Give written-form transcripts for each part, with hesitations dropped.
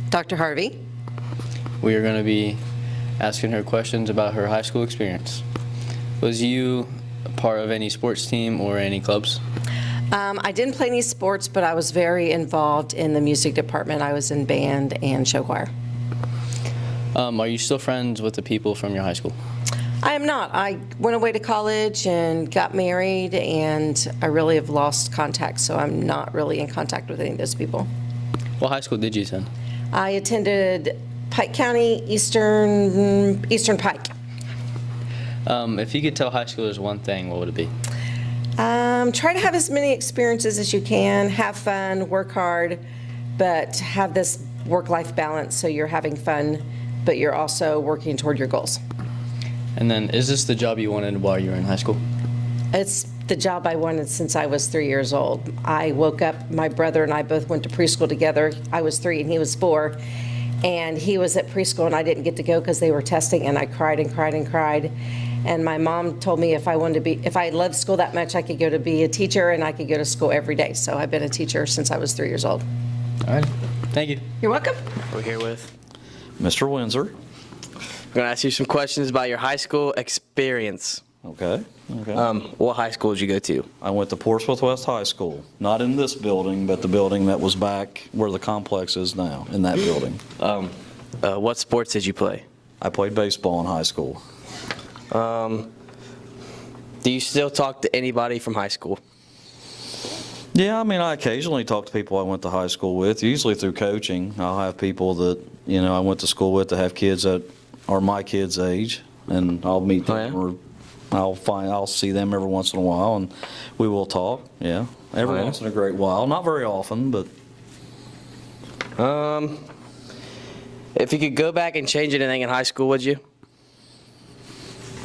Dr. Harvey. We are going to be asking her questions about her high school experience. Was you a part of any sports team or any clubs? I didn't play any sports, but I was very involved in the music department. I was in band and show choir. Are you still friends with the people from your high school? I am not. I went away to college and got married, and I really have lost contact, so I'm not really in contact with any of those people. What high school did you attend? I attended Pike County, Eastern Pike. If you could tell high schoolers one thing, what would it be? Try to have as many experiences as you can, have fun, work hard, but have this work-life balance so you're having fun, but you're also working toward your goals. And then, is this the job you wanted while you were in high school? It's the job I wanted since I was 3 years old. I woke up, my brother and I both went to preschool together. I was 3 and he was 4. And he was at preschool and I didn't get to go because they were testing, and I cried and cried and cried. And my mom told me if I loved school that much, I could go to be a teacher and I could go to school every day. So I've been a teacher since I was 3 years old. All right. Thank you. You're welcome. We're here with. Mr. Windsor. We're going to ask you some questions about your high school experience. Okay. What high school did you go to? I went to Portsmouth West High School, not in this building, but the building that was back where the complex is now, in that building. What sports did you play? I played baseball in high school. Do you still talk to anybody from high school? Yeah, I mean, I occasionally talk to people I went to high school with, usually through coaching. I'll have people that, I went to school with that have kids that are my kids' age, and I'll meet them or I'll see them every once in a while, and we will talk, yeah. Every once in a great while. Not very often, but. If you could go back and change anything in high school, would you?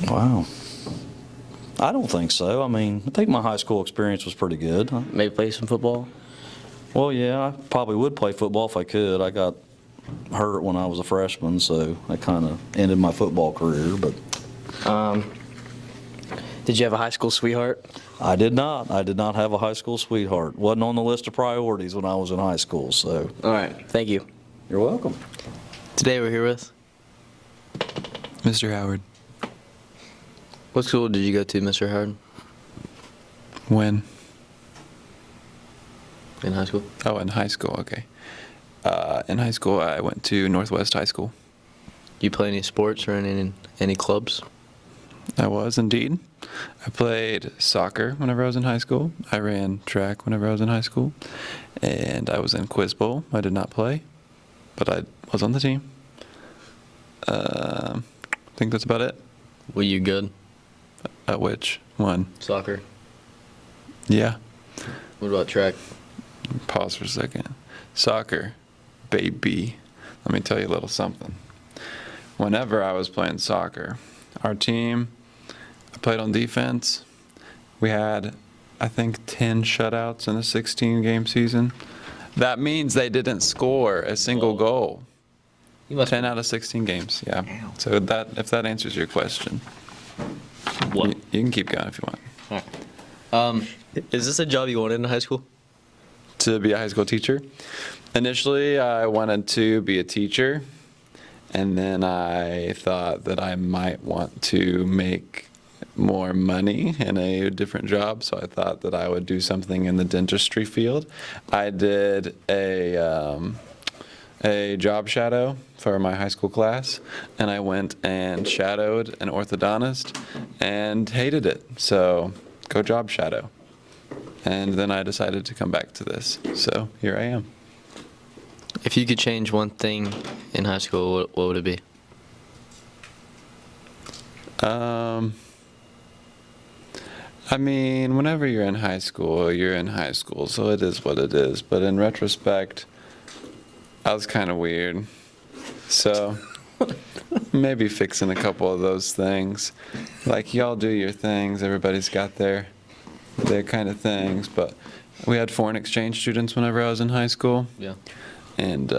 Wow. I don't think so. I mean, I think my high school experience was pretty good. Maybe play some football? Well, yeah, I probably would play football if I could. I got hurt when I was a freshman, so that kind of ended my football career. But did you have a high school sweetheart? I did not. I did not have a high school sweetheart. Wasn't on the list of priorities when I was in high school. So. All right. Thank you. You're welcome. Today we're here with Mr. Howard. What school did you go to, Mr. Howard? When? In high school? Oh, in high school, okay. In high school, I went to Northwest High School. Do you play any sports or any clubs? I was indeed. I played soccer whenever I was in high school. I ran track whenever I was in high school. And I was in Quiz Bowl. I did not play, but I was on the team. I think that's about it. Were you good? At which one? Soccer. Yeah. What about track? Pause for a second. Soccer, baby. Let me tell you a little something. Whenever I was playing soccer, our team, I played on defense. We had, I think, 10 shutouts in a 16-game season. That means they didn't score a single goal. 10 out of 16 games, yeah. So that, if that answers your question, you can keep going if you want. All right. Is this a job you wanted in high school? To be a high school teacher? Initially, I wanted to be a teacher, and then I thought that I might want to make more money in a different job, so I thought that I would do something in the dentistry field. I did a job shadow for my high school class, and I went and shadowed an orthodontist and hated it, so go job shadow. And then I decided to come back to this, so here I am. If you could change one thing in high school, what would it be? I mean, whenever you're in high school, so it is what it is. But in retrospect, I was kind of weird. So maybe fixing a couple of those things. Like, y'all do your things, everybody's got their kind of things. But we had foreign exchange students whenever I was in high school. Yeah. And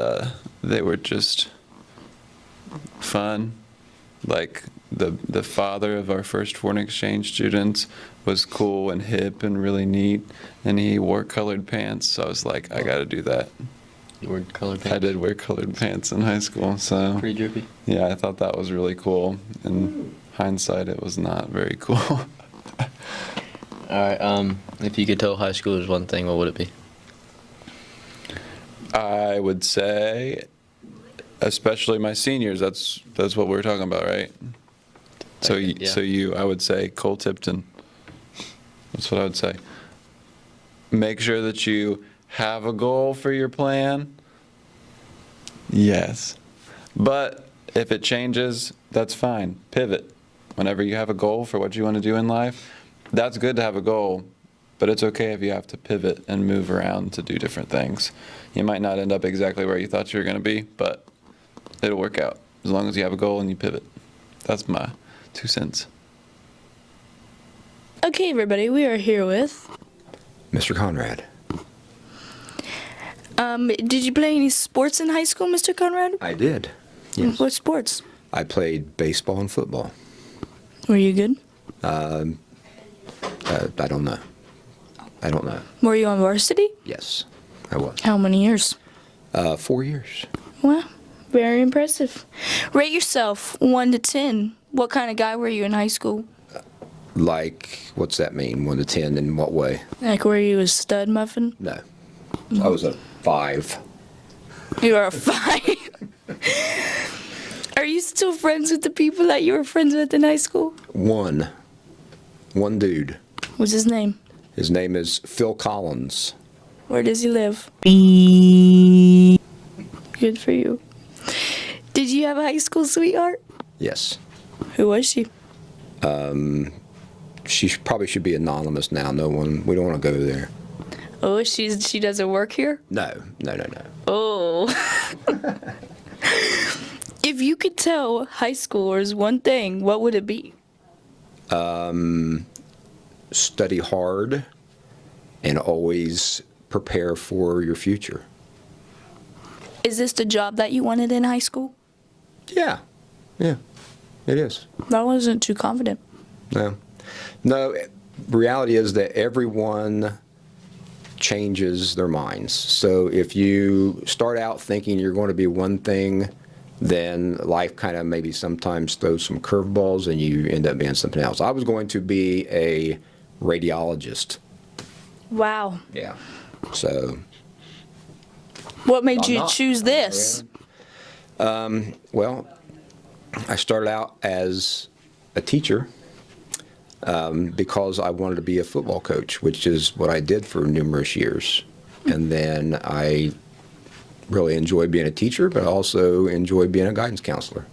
they were just fun. Like, the father of our first foreign exchange students was cool and hip and really neat, and he wore colored pants, so I was like, I gotta do that. You wore colored pants. I did wear colored pants in high school, so Pretty drippy. yeah, I thought that was really cool. In hindsight, it was not very cool. All right. If you could tell high schoolers one thing, what would it be? I would say, especially my seniors. That's what we're talking about, right? So Yeah. I would say Cole Tipton. That's what I would say. Make sure that you have a goal for your plan. Yes. But if it changes, that's fine. Pivot. Whenever you have a goal for what you want to do in life, that's good to have a goal, but it's okay if you have to pivot and move around to do different things. You might not end up exactly where you thought you were going to be, but it'll work out as long as you have a goal and you pivot. That's my 2 cents. Okay, everybody, we are here with. Mr. Conrad. Did you play any sports in high school, Mr. Conrad? I did. Yes. What sports? I played baseball and football. Were you good? I don't know. I don't know. Were you on varsity? Yes, I was. How many years? 4 years. Well, very impressive. Rate yourself 1 to 10. What kind of guy were you in high school? Like, what's that mean? 1 to 10 in what way? Like, were you a stud muffin? No. I was a 5. You are a 5. Are you still friends with the people that you were friends with in high school? One dude. What's his name? His name is Phil Collins. Where does he live? Good for you. Did you have a high school sweetheart? Yes. Who was she? She probably should be anonymous now. We don't want to go there. Oh, she doesn't work here? No. Oh. If you could tell high schoolers one thing, what would it be? Study hard and always prepare for your future. Is this the job that you wanted in high school? Yeah, it is. I wasn't too confident. No, reality is that everyone changes their minds. So if you start out thinking you're going to be one thing, then life kind of maybe sometimes throws some curveballs and you end up being something else. I was going to be a radiologist. Wow. Yeah. So, What made I'm you not. choose this? well, I started out as a teacher because I wanted to be a football coach, which is what I did for numerous years. And then I really enjoyed being a teacher, but I also enjoyed being a guidance counselor.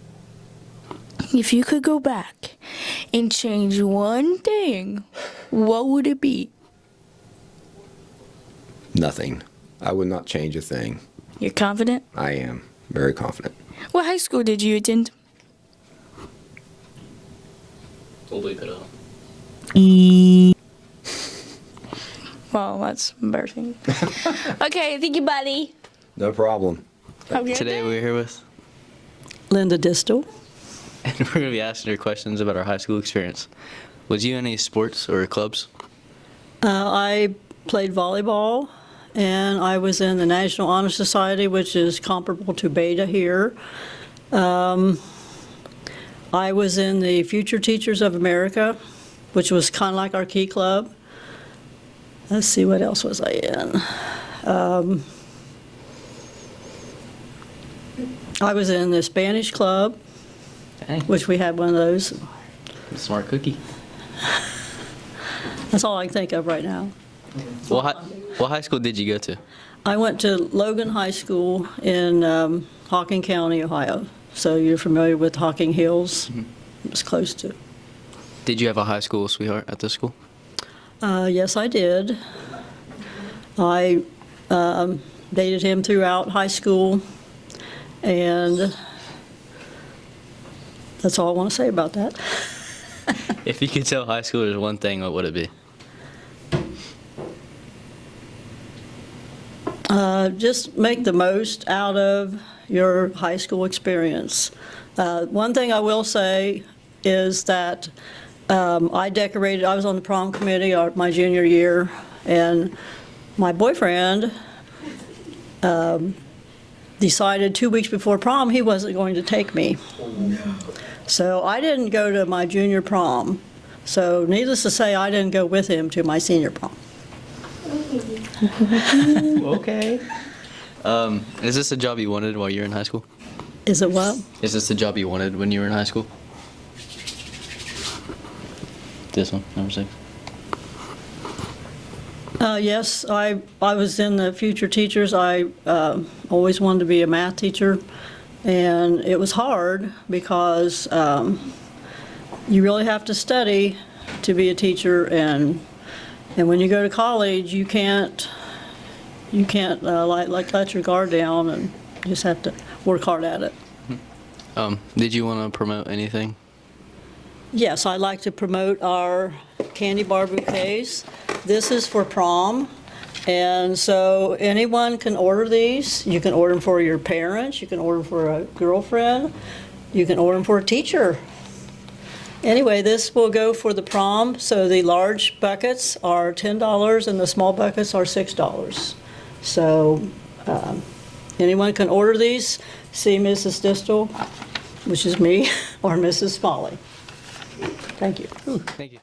If you could go back and change one thing, what would it be? Nothing. I would not change a thing. You're confident? I am very confident. What high school did you attend? We'll leave it up. Well, that's embarrassing. Okay, thank you, buddy. No problem. Today we're here with, Linda Distel. and we're going to be asking her questions about our high school experience. Was you in any sports or clubs? I played volleyball, and I was in the National Honor Society, which is comparable to Beta here. I was in the Future Teachers of America, which was kind of like our Key Club. Let's see, what else was I in? I was in the Spanish Club, Dang, which we had one of those. smart cookie. That's all I can think of right now. What high school did you go to? I went to Logan High School in Hocking County, Ohio. So you're familiar with Hocking Hills? It was close to. Did you have a high school sweetheart at this school? Yes, I did. I dated him throughout high school, and that's all I want to say about that. If you could tell high schoolers one thing, what would it be? Just make the most out of your high school experience. One thing I will say is that I was on the prom committee my junior year, and my boyfriend decided 2 weeks before prom he wasn't going to take me. So I didn't go to my junior prom. So needless to say, I didn't go with him to my senior prom. Okay. Is this a job you wanted while you were in high school? Is it what? Is this the job you wanted when you were in high school? This one, number 6. Yes, I was in the future teachers. I always wanted to be a math teacher, and it was hard because you really have to study to be a teacher, and when you go to college, you can't let your guard down, and you just have to work hard at it. Did you want to promote anything? Yes, I'd like to promote our candy bar bouquets. This is for prom, and so anyone can order these. You can order them for your parents, you can order them for a girlfriend, you can order them for a teacher. Anyway, this will go for the prom, so the large buckets are $10 and the small buckets are $6. So anyone can order these. See Mrs. Distel, which is me, or Mrs. Smalley. Thank you. Thank you.